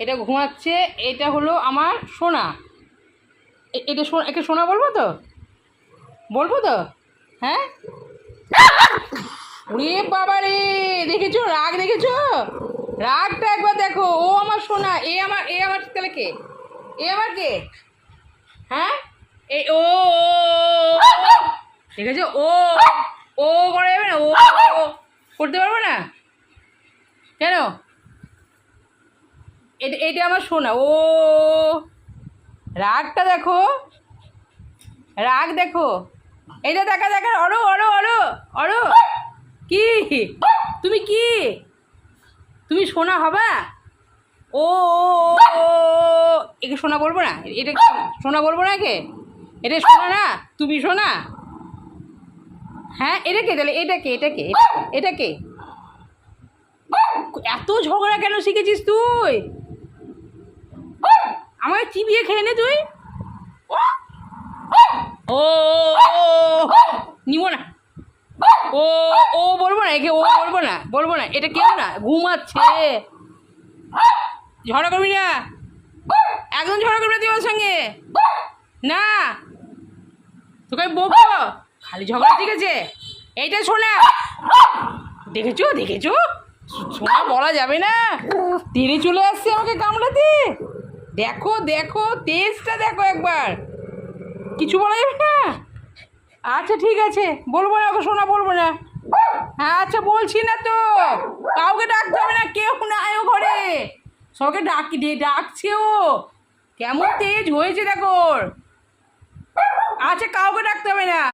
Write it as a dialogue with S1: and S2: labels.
S1: এটা ঘুমাচ্ছে। এটা হলো আমার সোনা। এটা একে সোনা বলবো তো? বলবো তো? হ্যাঁ। ওরে বাবা রে, দেখেছো রাগ? দেখেছো রাগটা? একবার দেখো। ও আমার সোনা। এ আমার তাহলে কে? এ আমার কে? হ্যাঁ। এই ও দেখেছো? ও করা যাবে না? ও করতে পারবো না কেন? এটা আমার সোনা। রাগটা দেখো, রাগ দেখো। এইটা দেখা দেখা। অরো অরো অরো অরো। কি তুমি? কি তুমি সোনা হবা? ও একে সোনা বলবো না? এটা সোনা বলবো না একে? এটা সোনা না? তুমি সোনা? হ্যাঁ। এটা কে তাহলে? এটা কে? এত ঝগড়া কেন শিখেছিস তুই? আমাকে চিবিয়ে খেয়ে নে তুই। ও নিব না। ও ও বলবো না একে। ও বলবো না। এটা কেউ না, ঘুমাচ্ছে। ঝগড়া করবি না, একদম ঝগড়া করবি না তুই আমার সঙ্গে। না, তোকে আমি বকবো। খালি ঝগড়া শিখেছে। এইটা শোনা। দেখেছো? শোনা বলা যাবে না। তেড়ে চলে আসছে আমাকে কামড়াতে। দেখো দেখো, তেজটা দেখো একবার। কিছু বলা যাবে না। আচ্ছা ঠিক আছে, বলবো না ওকে সোনা বলবো না। হ্যাঁ আচ্ছা বলছি না তো। কাউকে ডাকতে হবে না, কেউ নাই ও ঘরে। সবাইকে ডাকছে ও। কেমন তেজ হয়েছে দেখো ওর। আচ্ছা কাউকে ডাকতে হবে না।